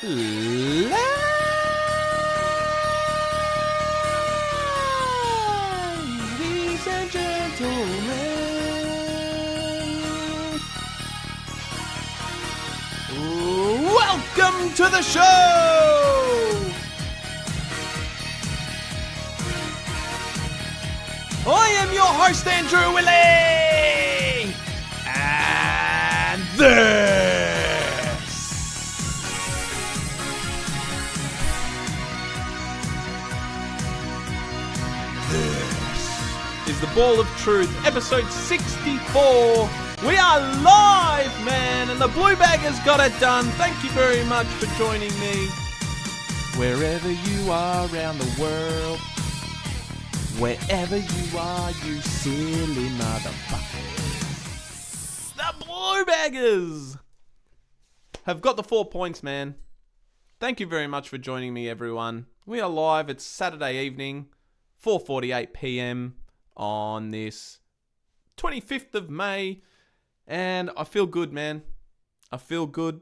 Ladies and gentlemen, welcome to the show! I am your host, Andrew Illy! And this is the Ball of Truth, episode 64. We are live, man, and the Blue Bag has got it done. Thank you very much for joining me. Wherever you are around the world, wherever you are, you silly motherfuckers. The Blue Baggers have got the 4 points, man. Thank you very much for joining me, everyone. We are live. It's Saturday evening, 4:48 p.m. on this 25th of May. And I feel good, man. I feel good.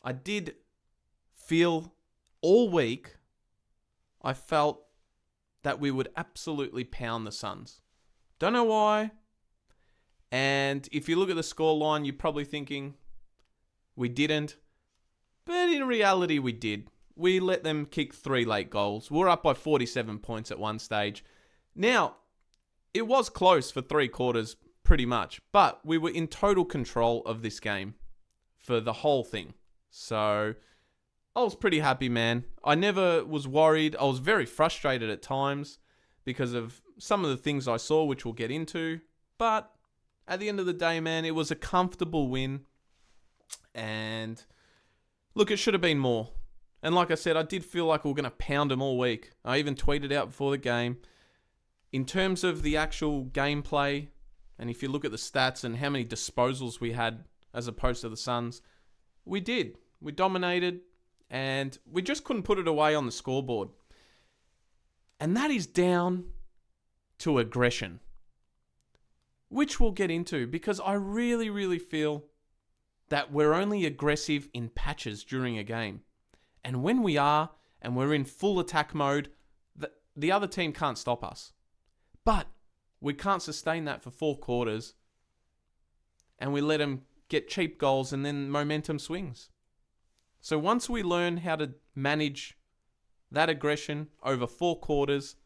I did feel all week, I felt that we would absolutely pound the Suns. Don't know why. And if you look at the scoreline, you're probably thinking we didn't. But in reality, we did. We let them kick 3 late goals. We were up by 47 points at one stage. Now, it was close for 3 quarters, pretty much. But we were in total control of this game for the whole thing. So I was pretty happy, man. I never was worried. I was very frustrated at times because of some of the things I saw, which we'll get into. But at the end of the day, man, it was a comfortable win. And look, it should have been more. And like I said, I did feel like we were going to pound them all week. I even tweeted out before the game. In terms of the actual gameplay, and if you look at the stats and how many disposals we had as opposed to the Suns, we did. We dominated, and we just couldn't put it away on the scoreboard. And that is down to aggression, which we'll get into, because I really, really feel that we're only aggressive in patches during a game. And when we are, and we're in full attack mode, the other team can't stop us. But we can't sustain that for 4 quarters, and we let them get cheap goals, and then momentum swings. So once we learn how to manage that aggression over 4 quarters,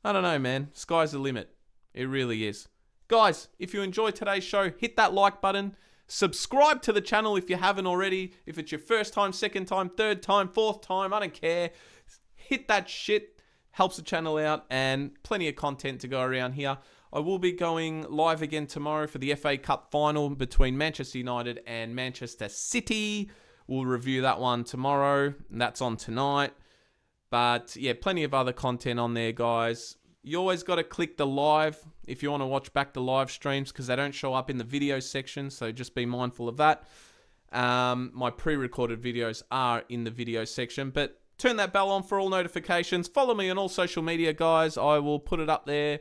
I don't know, man. Sky's the limit. It really is. Guys, if you enjoyed today's show, hit that like button. Subscribe to the channel if you haven't already. If it's your first time, second time, third time, fourth time, I don't care. Hit that shit. Helps the channel out, and plenty of content to go around here. I will be going live again tomorrow for the FA Cup final between Manchester United and Manchester City. We'll review that one tomorrow, and that's on tonight. But yeah, plenty of other content on there, guys. You always got to click the live if you want to watch back the live streams, because they don't show up in the video section, so just be mindful of that. My pre-recorded videos are in the video section, but turn that bell on for all notifications. Follow me on all social media, guys. I will put it up there.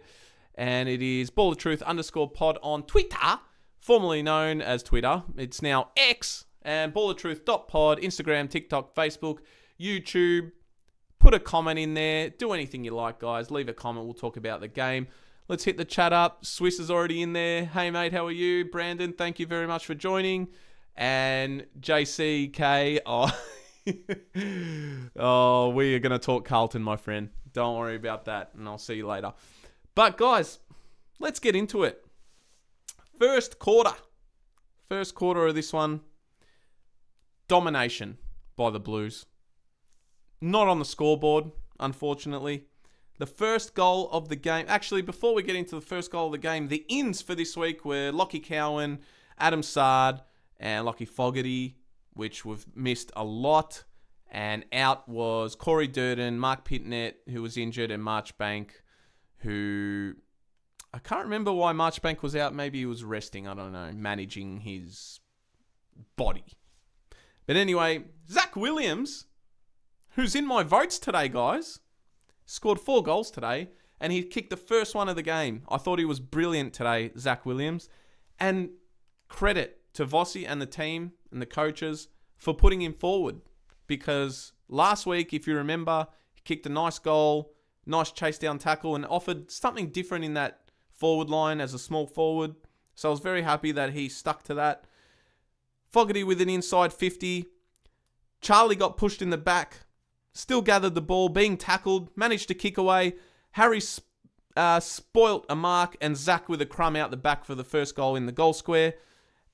And it is balloftruth_pod on Twitter, formerly known as Twitter. It's now X. And balloftruth.pod, Instagram, TikTok, Facebook, YouTube. Put a comment in there. Do anything you like, guys. Leave a comment. We'll talk about the game. Let's hit the chat up. Swiss is already in there. Hey, mate, how are you? Brandon, thank you very much for joining. And JCK, oh, we are going to talk Carlton, my friend. Don't worry about that, and I'll see you later. But, guys, let's get into it. First quarter of this one, domination by the Blues. Not on the scoreboard, unfortunately. The first goal of the game, actually, before we get into the first goal of the game, the ins for this week were Lockie Cowan, Adam Sard, and Lockie Fogarty, which we've missed a lot. And out was Corey Durden, Mark Pitnet, who was injured, and Marchbank, who I can't remember why Marchbank was out. Maybe he was resting, I don't know, managing his body. But anyway, Zach Williams, who's in my votes today, guys, scored 4 goals today, and he kicked the first one of the game. I thought he was brilliant today, Zach Williams. And credit to Vossi and the team and the coaches for putting him forward. Because last week, if you remember, he kicked a nice goal, nice chase down tackle, and offered something different in that forward line as a small forward. So I was very happy that he stuck to that. Fogarty with an inside 50. Charlie got pushed in the back, still gathered the ball, being tackled, managed to kick away. Harry spoilt a mark, and Zach with a crumb out the back for the first goal in the goal square.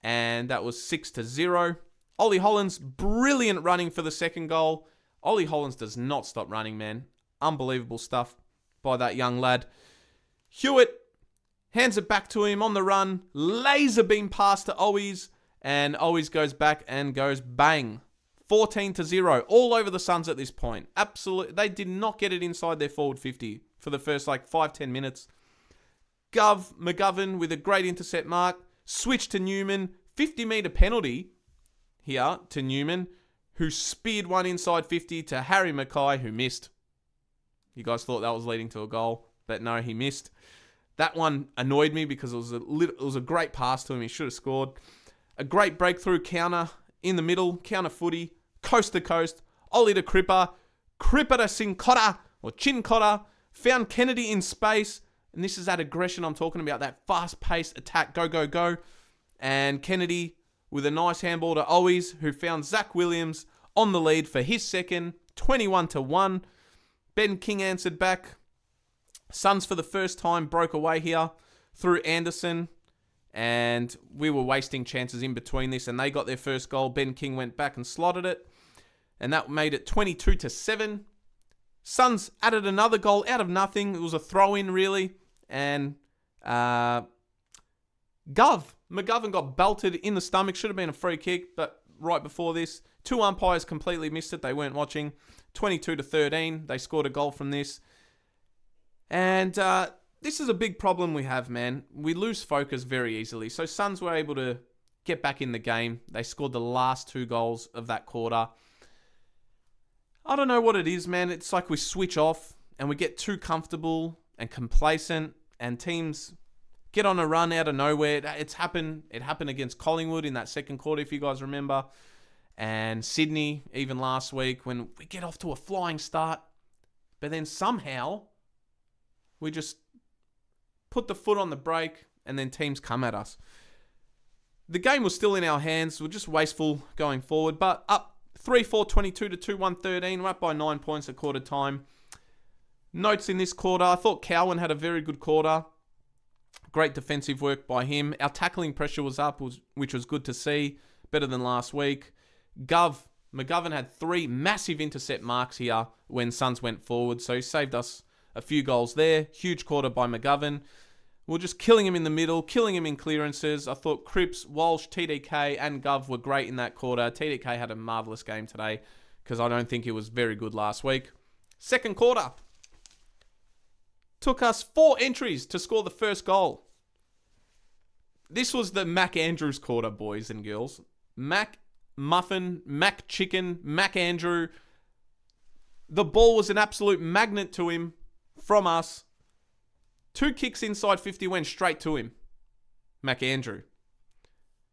And that was 6-0. Ollie Hollands, brilliant running for the second goal. Ollie Hollands does not stop running, man. Unbelievable stuff by that young lad. Hewitt hands it back to him on the run. Laser beam pass to Owies. And Owies goes back and goes bang. 14-0. All over the Suns at this point. Absolutely. They did not get it inside their forward 50 for the first 5-10 minutes. McGovern with a great intercept mark. Switch to Newman. 50-metre penalty here to Newman, who speared one inside 50 to Harry Mackay, who missed. You guys thought that was leading to a goal, but no, he missed. That one annoyed me because it was a great pass to him. He should have scored. A great breakthrough counter in the middle, counter footy, coast to coast. Ollie to Cripper, Cripper to Sincotta, or Chincotta, found Kennedy in space, and this is that aggression I'm talking about, that fast-paced attack, go, go, go. And Kennedy with a nice handball to Owies, who found Zach Williams on the lead for his second, 21-1. Ben King answered back. Suns for the first time broke away here through Anderson, and we were wasting chances in between this, and they got their first goal. Ben King went back and slotted it, and that made it 22-7. Suns added another goal out of nothing. It was a throw-in, really, and McGovern got belted in the stomach. Should have been a free kick, but right before this, two umpires completely missed it. They weren't watching. 22-13. They scored a goal from this. And this is a big problem we have, man. We lose focus very easily. So Suns were able to get back in the game. They scored the last two goals of that quarter. I don't know what it is, man. It's like we switch off and we get too comfortable and complacent, and teams get on a run out of nowhere. It happened against Collingwood in that second quarter, if you guys remember. And Sydney, even last week, when we get off to a flying start, but then somehow we just put the foot on the brake and then teams come at us. The game was still in our hands. We're just wasteful going forward, but up 3-4, 22-2, 1-13. We're up by 9 points at quarter time. Notes in this quarter. I thought Cowan had a very good quarter. Great defensive work by him. Our tackling pressure was up, which was good to see. Better than last week. McGovern had 3 massive intercept marks here when Suns went forward, so he saved us a few goals there. Huge quarter by McGovern. We're just killing him in the middle, killing him in clearances. I thought Cripps, Walsh, TDK, and Gov were great in that quarter. TDK had a marvellous game today because I don't think he was very good last week. Second quarter. Took us 4 entries to score the first goal. This was the Mac Andrews quarter, boys and girls. Mac Muffin, Mac Chicken, Mac Andrew. The ball was an absolute magnet to him from us. 2 kicks inside 50 went straight to him. Mac Andrew.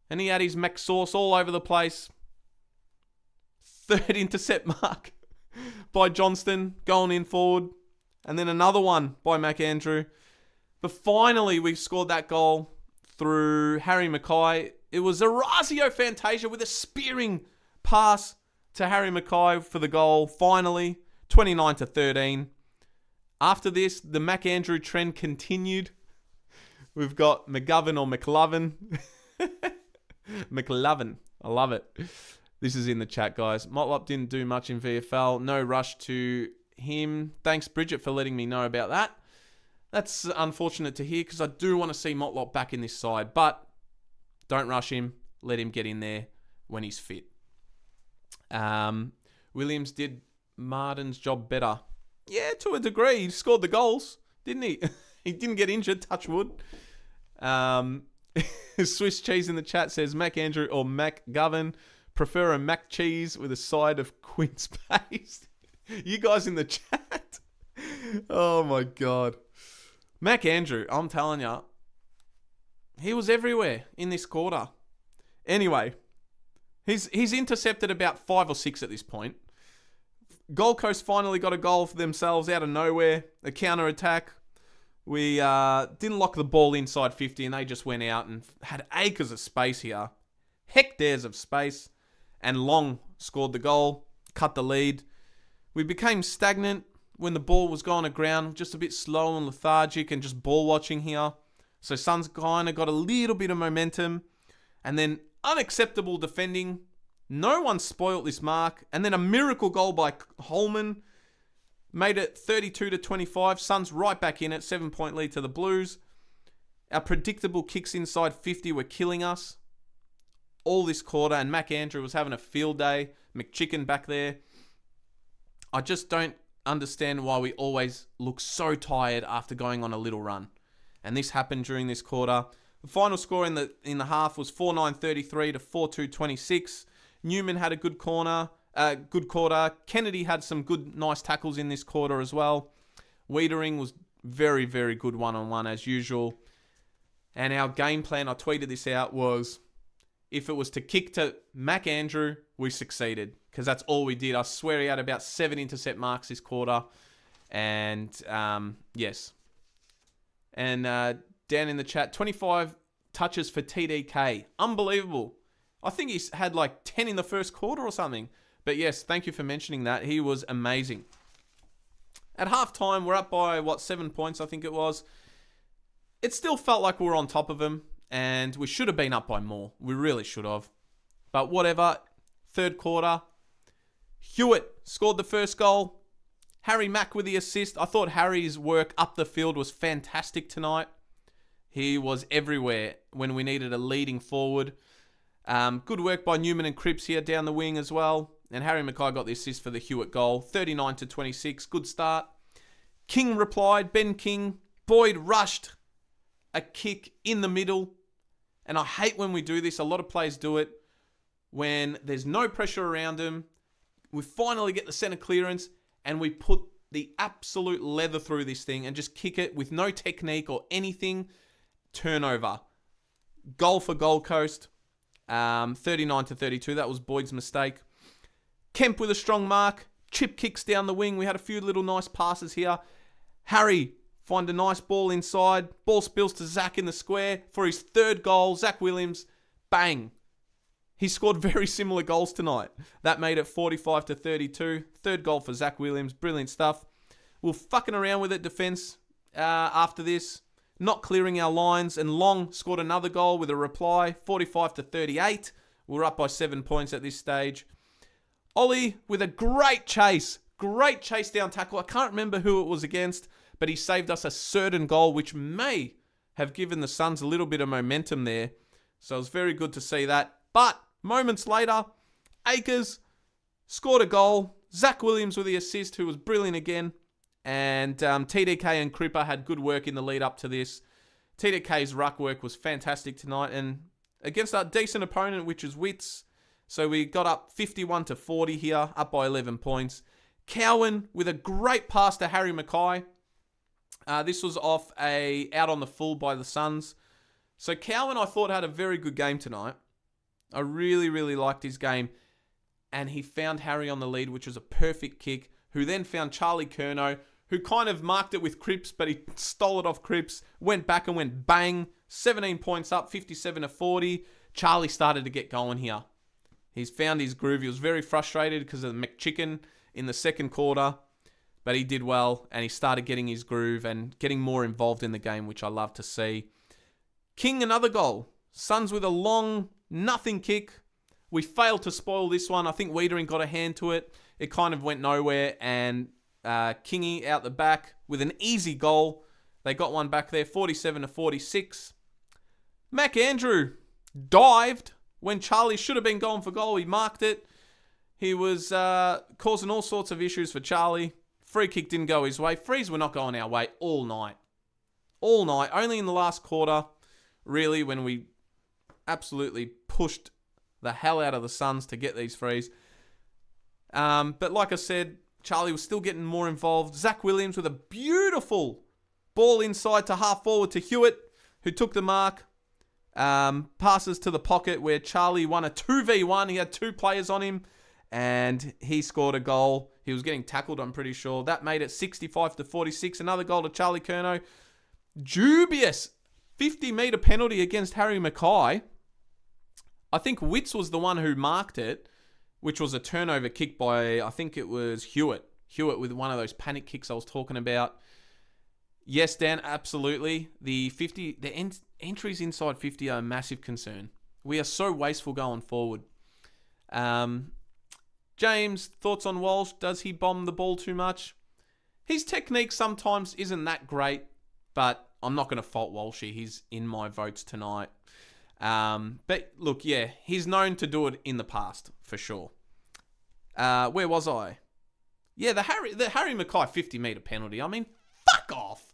And he had his Mac sauce all over the place. 3rd intercept mark by Johnston going in forward. And then another one by Mac Andrew. But finally we scored that goal through Harry Mackay. It was Orazio Fantasia with a spearing pass to Harry Mackay for the goal. Finally, 29-13. After this, the Mac Andrew trend continued. We've got McGovern or McLovin. McLovin. I love it. This is in the chat, guys. Motlop didn't do much in VFL. No rush to him. Thanks, Bridget, for letting me know about that. That's unfortunate to hear because I do want to see Motlop back in this side. But don't rush him. Let him get in there when he's fit. Williams did Martin's job better. Yeah, to a degree. He scored the goals, didn't he? He didn't get injured, touch wood. Swiss Cheese in the chat says, Mac Andrew or Mac Govern, prefer a mac cheese with a side of quince paste. You guys in the chat. Oh my God. Mac Andrew, I'm telling you, he was everywhere in this quarter. Anyway, He's intercepted about 5 or 6 at this point. Gold Coast finally got a goal for themselves out of nowhere. A counter-attack. We didn't lock the ball inside 50 and they just went out and had acres of space here. Hectares of space. And Long scored the goal, cut the lead. We became stagnant when the ball was going to ground, just a bit slow and lethargic and just ball watching here. So Suns kind of got a little bit of momentum. And then unacceptable defending. No one spoilt this mark. And then a miracle goal by Holman. Made it 32-25. Suns right back in it. 7-point lead to the Blues. Our predictable kicks inside 50 were killing us all this quarter. And Mac Andrew was having a field day. McChicken back there. I just don't understand why we always look so tired after going on a little run. And this happened during this quarter. The final score in the half was 4-9-33 to 4-2-26. Newman had a good quarter. Kennedy had some good, nice tackles in this quarter as well. Wiedering was very, very good one-on-one as usual. And our game plan, I tweeted this out, was if it was to kick to Mac Andrew, we succeeded. Because that's all we did. I swear he had about 7 intercept marks this quarter. And, yes. And down in the chat, 25 touches for TDK. Unbelievable. I think he's had like 10 in the first quarter or something. But yes, thank you for mentioning that. He was amazing. At halftime, we're up by, 7 points, I think it was. It still felt like we were on top of him. And we should have been up by more. We really should have. But whatever. Third quarter. Hewitt scored the first goal. Harry Mack with the assist. I thought Harry's work up the field was fantastic tonight. He was everywhere when we needed a leading forward. Good work by Newman and Cripps here down the wing as well. And Harry Mackay got the assist for the Hewitt goal. 39-26. Good start. King replied. Ben King. Boyd rushed a kick in the middle. And I hate when we do this. A lot of players do it. When there's no pressure around them. We finally get the center clearance. And we put the absolute leather through this thing. And just kick it with no technique or anything. Turnover. Goal for Gold Coast. 39-32. That was Boyd's mistake. Kemp with a strong mark. Chip kicks down the wing. We had a few little nice passes here. Harry find a nice ball inside. Ball spills to Zach in the square for his third goal. Zach Williams. Bang. He scored very similar goals tonight. That made it 45-32. Third goal for Zach Williams. Brilliant stuff. We're fucking around with it defense after this. Not clearing our lines. And Long scored another goal with a reply. 45-38. We're up by 7 points at this stage. Ollie with a great chase. Great chase down tackle. I can't remember who it was against, but he saved us a certain goal, which may have given the Suns a little bit of momentum there. So it was very good to see that. But moments later, Akers scored a goal. Zach Williams with the assist, who was brilliant again. And TDK and Cripper had good work in the lead up to this. TDK's ruck work was fantastic tonight. And against a decent opponent, which is Wits. So we got up 51-40 here, up by 11 points. Cowan with a great pass to Harry Mackay. This was off a out on the full by the Suns. So Cowan, I thought, had a very good game tonight. I really, really liked his game. And he found Harry on the lead, which was a perfect kick, who then found Charlie Curnow, who kind of marked it with Cripps, but he stole it off Cripps, went back and went bang. 17 points up, 57-40. Charlie started to get going here. He's found his groove. He was very frustrated because of the McChicken in the second quarter, but he did well, and he started getting his groove and getting more involved in the game, which I love to see. King, another goal. Suns with a long, nothing kick. We failed to spoil this one. I think Wiedering got a hand to it. It kind of went nowhere, and Kingy out the back with an easy goal. They got one back there, 47-46. Mac Andrew dived when Charlie should have been going for goal. He marked it. He was causing all sorts of issues for Charlie. Free kick didn't go his way. Frees were not going our way all night. All night. Only in the last quarter, really, when we absolutely pushed the hell out of the Suns to get these frees. But like I said, Charlie was still getting more involved. Zach Williams with a beautiful ball inside to half forward to Hewitt, who took the mark. Passes to the pocket where Charlie won a 2v1. He had two players on him and he scored a goal. He was getting tackled, I'm pretty sure. That made it 65-46. Another goal to Charlie Curnow. Dubious 50-metre penalty against Harry Mackay. I think Witts was the one who marked it, which was a turnover kick by, I think it was Hewitt. Hewitt with one of those panic kicks I was talking about. Yes, Dan, absolutely. The entries inside 50 are a massive concern. We are so wasteful going forward. James, thoughts on Walsh? Does he bomb the ball too much? His technique sometimes isn't that great, but I'm not going to fault Walshy. He's in my votes tonight. But look, yeah, he's known to do it in the past, for sure. Where was I? Yeah, the Harry Mackay 50-metre penalty. I mean, fuck off.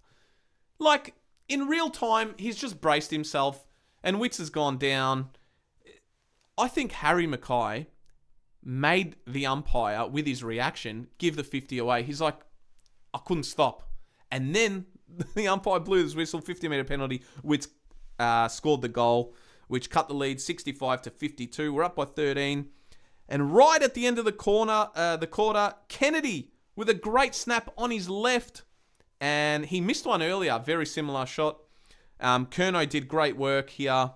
Like, in real time, he's just braced himself, and Witts has gone down. I think Harry Mackay made the umpire, with his reaction, give the 50 away. He's like, I couldn't stop. And then the umpire blew his whistle, 50-metre penalty. Witts scored the goal, which cut the lead 65-52. We're up by 13. And right at the end of the quarter, Kennedy with a great snap on his left. And he missed one earlier, very similar shot. Curnow did great work here.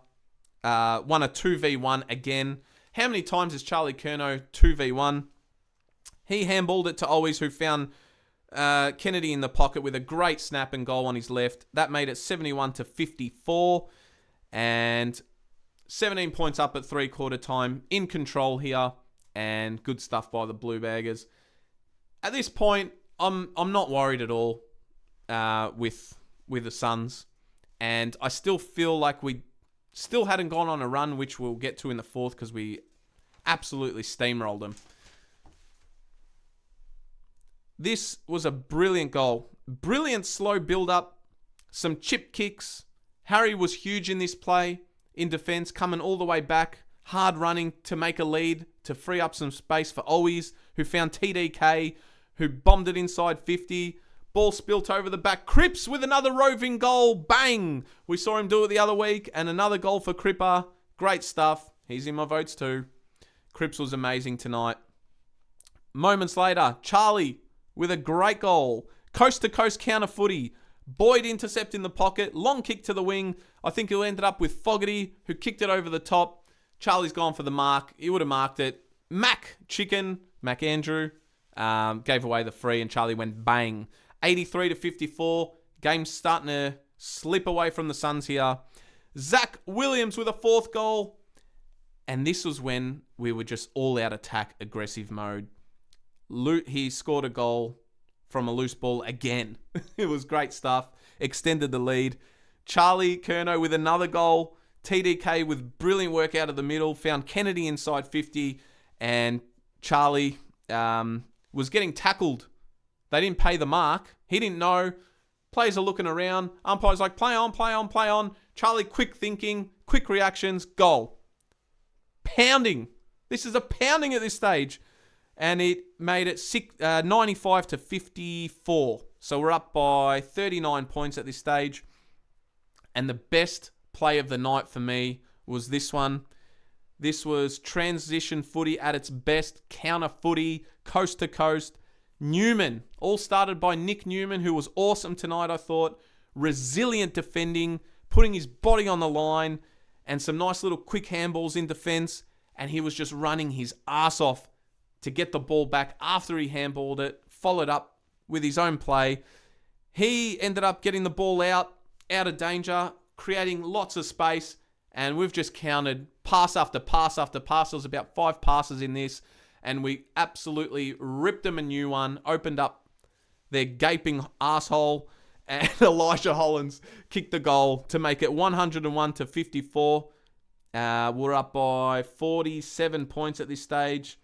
Won a 2v1 again. How many times has Charlie Curnow 2v1? He handballed it to Always, who found Kennedy in the pocket with a great snap and goal on his left. That made it 71-54. And 17 points up at three-quarter time. In control here. And good stuff by the Blue Baggers. At this point, I'm not worried at all with the Suns. And I still feel like we still hadn't gone on a run, which we'll get to in the fourth because we absolutely steamrolled them. This was a brilliant goal. Brilliant slow build-up. Some chip kicks. Harry was huge in this play. In defence, coming all the way back. Hard running to make a lead. To free up some space for Always, who found TDK, who bombed it inside 50. Ball spilt over the back. Cripps with another roving goal. Bang! We saw him do it the other week. And another goal for Cripper. Great stuff. He's in my votes too. Cripps was amazing tonight. Moments later, Charlie with a great goal. Coast-to-coast counter footy. Boyd intercept in the pocket. Long kick to the wing. I think he'll ended up with Fogarty, who kicked it over the top. Charlie's gone for the mark. He would have marked it. Mac Andrew, gave away the free, and Charlie went bang. 83-54. Game's starting to slip away from the Suns here. Zach Williams with a fourth goal. And this was when we were just all out attack, aggressive mode. He scored a goal from a loose ball again. It was great stuff. Extended the lead. Charlie Curnow with another goal. TDK with brilliant work out of the middle. Found Kennedy inside 50. And Charlie was getting tackled. They didn't pay the mark. He didn't know. Players are looking around. Umpire's like, play on, play on, play on. Charlie, quick thinking, quick reactions, goal. Pounding. This is a pounding at this stage. And it made it 95-54. So we're up by 39 points at this stage. And the best play of the night for me was this one. This was transition footy at its best. Counter footy, coast to coast. Newman, all started by Nick Newman, who was awesome tonight, I thought. Resilient defending, putting his body on the line, and some nice little quick handballs in defence. And he was just running his ass off to get the ball back after he handballed it, followed up with his own play. He ended up getting the ball out of danger, creating lots of space, and we've just counted pass after pass after pass. There was about 5 passes in this, and we absolutely ripped them a new one, opened up their gaping asshole, and Elijah Hollins kicked the goal to make it 101-54. We're up by 47 points at this stage.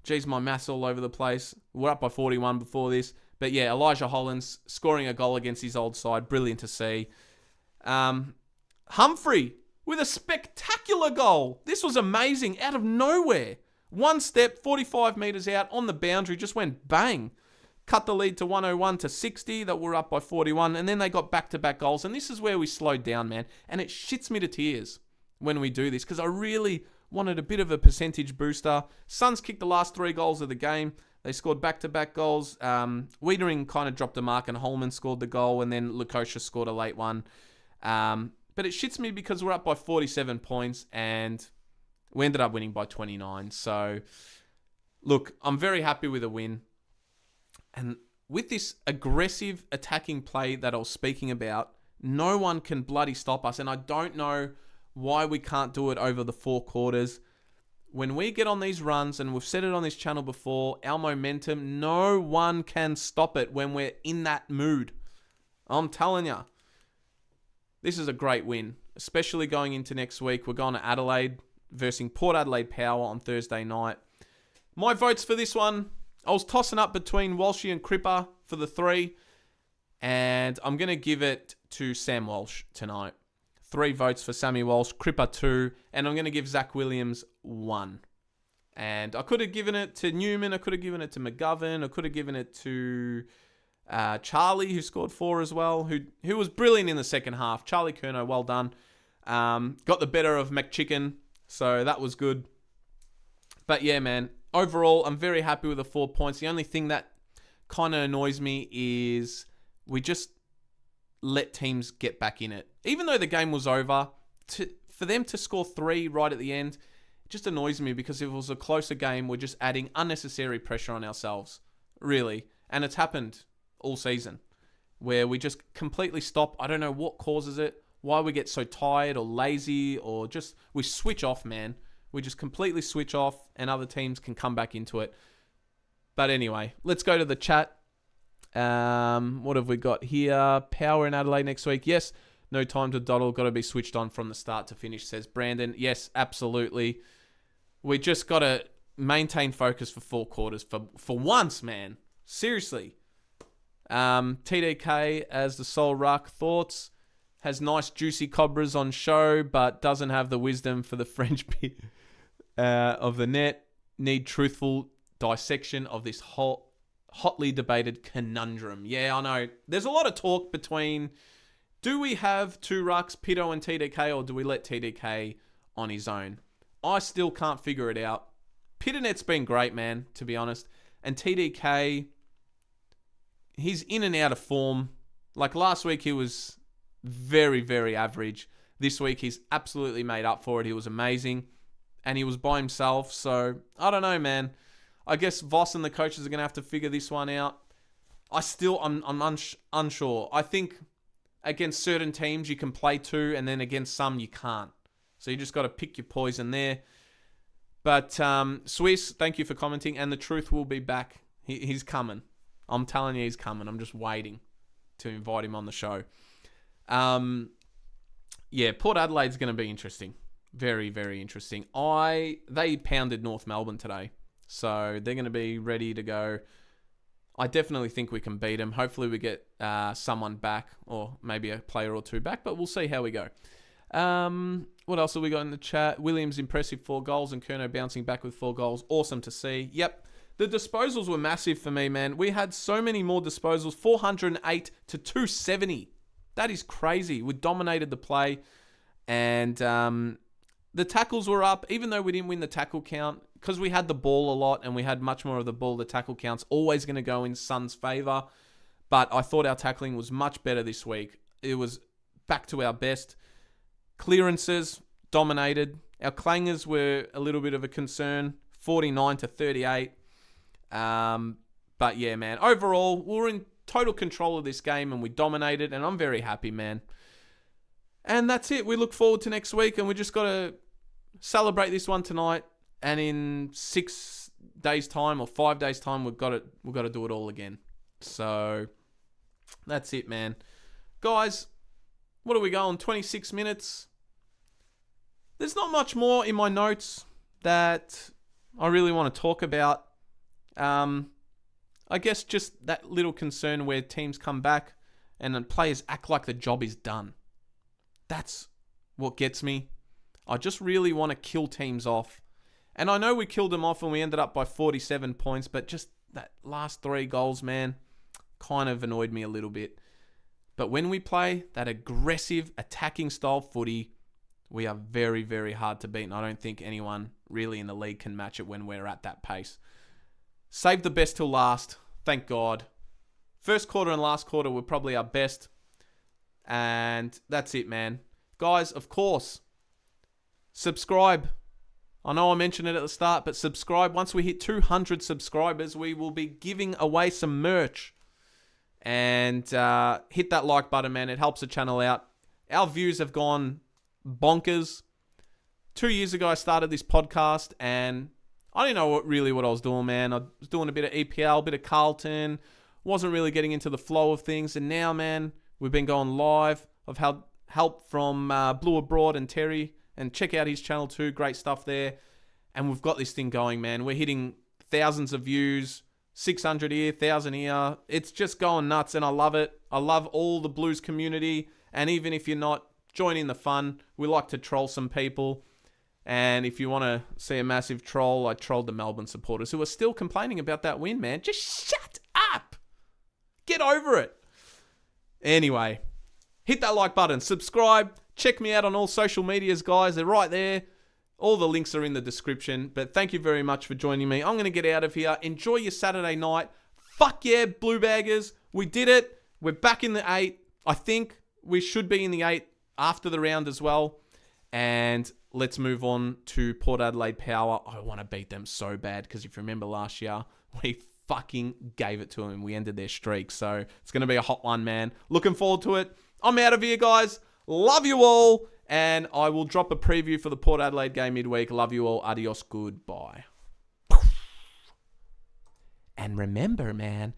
Geez, my math's all over the place. We're up by 41 before this. But yeah, Elijah Hollins scoring a goal against his old side. Brilliant to see. Humphrey with a spectacular goal. This was amazing. Out of nowhere. One step, 45 metres out on the boundary. Just went bang. Cut the lead to 101-60. That we're up by 41. And then they got back-to-back goals. And this is where we slowed down, man. And it shits me to tears. when we do this because I really wanted a bit of a percentage booster. Suns kicked the last 3 goals of the game. They scored back-to-back goals. Wiedering kind of dropped a mark and Holman scored the goal and then Lukosha scored a late one. But it shits me because we're up by 47 points and we ended up winning by 29. So, look, I'm very happy with a win. And with this aggressive attacking play that I was speaking about, no one can bloody stop us. And I don't know why we can't do it over the 4 quarters. When we get on these runs, and we've said it on this channel before, our momentum, no one can stop it when we're in that mood. I'm telling you. This is a great win, especially going into next week. We're going to Adelaide versus Port Adelaide Power on Thursday night. My votes for this one, I was tossing up between Walshy and Cripper for the 3, and I'm going to give it to Sam Walsh tonight. 3 votes for Sammy Walsh, Cripper 2, and I'm going to give Zach Williams 1. And I could have given it to Newman, I could have given it to McGovern, I could have given it to Charlie, who scored 4 as well, who was brilliant in the second half. Charlie Curnow, well done. Got the better of McChicken, so that was good. But yeah, man, overall, I'm very happy with the 4 points. The only thing that kind of annoys me is we just let teams get back in it. Even though the game was over, for them to score 3 right at the end, it just annoys me because if it was a closer game, we're just adding unnecessary pressure on ourselves, really. And it's happened all season where we just completely stop. I don't know what causes it, why we get so tired or lazy or just we switch off, man. We just completely switch off and other teams can come back into it. But anyway, let's go to the chat. What have we got here? Power in Adelaide next week. Yes, no time to dawdle. Got to be switched on from the start to finish, says Brandon. Yes, absolutely. We just got to maintain focus for 4 quarters for once, man. Seriously. TDK as the sole ruck. Thoughts? Has nice juicy cobras on show, but doesn't have the wisdom for the French bit of the net. Need truthful dissection of this hotly debated conundrum. Yeah, I know. There's a lot of talk between, do we have 2 rucks, Pito and TDK, or do we let TDK on his own? I still can't figure it out. Piternet's been great, man, to be honest. And TDK, he's in and out of form. Like last week, he was very, very average. This week, he's absolutely made up for it. He was amazing. And he was by himself. So, I don't know, man. I guess Voss and the coaches are going to have to figure this one out. I'm unsure. I think against certain teams, you can play 2, and then against some, you can't. So, you just got to pick your poison there. But, Swiss, thank you for commenting. And the truth will be back. He's coming. I'm telling you, he's coming. I'm just waiting to invite him on the show. Yeah, Port Adelaide's going to be interesting. Very, very interesting. They pounded North Melbourne today, so they're going to be ready to go. I definitely think we can beat them. Hopefully we get someone back, or maybe a player or 2 back, but we'll see how we go. What else have we got in the chat? Williams impressive 4 goals and Curnow bouncing back with 4 goals. Awesome to see. Yep. The disposals were massive for me, man. We had so many more disposals. 408 to 270. That is crazy. We dominated the play. And the tackles were up. Even though we didn't win the tackle count, because we had the ball a lot and we had much more of the ball, the tackle count's always going to go in Suns' favour. But I thought our tackling was much better this week. It was back to our best. Clearances dominated. Our clangers were a little bit of a concern. 49 to 38. But yeah, man. Overall, we were in total control of this game and we dominated, and I'm very happy, man. And that's it. We look forward to next week, and we just got to celebrate this one tonight. And in 6 days' time or 5 days' time, we've got to do it all again. So that's it, man. Guys, what are we going? 26 minutes. There's not much more in my notes that I really want to talk about. I guess just that little concern where teams come back and then players act like the job is done. That's what gets me. I just really want to kill teams off. And I know we killed them off and we ended up by 47 points, but just that last 3 goals, man, kind of annoyed me a little bit. But when we play that aggressive, attacking style footy, We are very, very hard to beat, and I don't think anyone really in the league can match it when we're at that pace. Save the best till last. Thank God. First quarter and last quarter were probably our best. And that's it, man. Guys, of course, subscribe. I know I mentioned it at the start, but subscribe. Once we hit 200 subscribers, we will be giving away some merch. And hit that like button, man. It helps the channel out. Our views have gone bonkers. 2 years ago, I started this podcast, and I didn't know what I was doing, man. I was doing a bit of EPL, a bit of Carlton. Wasn't really getting into the flow of things. And now, man, we've been going live. I've had help from Blue Abroad and Terry. And check out his channel too. Great stuff there. And we've got this thing going, man. We're hitting thousands of views. 600 here, 1,000 here. It's just going nuts, and I love it. I love all the Blues community. And even if you're not, join in the fun. We like to troll some people. And if you want to see a massive troll, I trolled the Melbourne supporters who are still complaining about that win, man. Just shut up. Get over it. Anyway, hit that like button. Subscribe. Check me out on all social medias, guys. They're right there. All the links are in the description. But thank you very much for joining me. I'm going to get out of here. Enjoy your Saturday night. Fuck yeah, Blue Baggers. We did it. We're back in the 8. I think we should be in the 8 after the round as well. And let's move on to Port Adelaide Power. I want to beat them so bad because if you remember last year, we fucking gave it to them. We ended their streak. So it's going to be a hot one, man. Looking forward to it. I'm out of here, guys. Love you all. And I will drop a preview for the Port Adelaide game midweek. Love you all. Adios. Goodbye. And remember, man,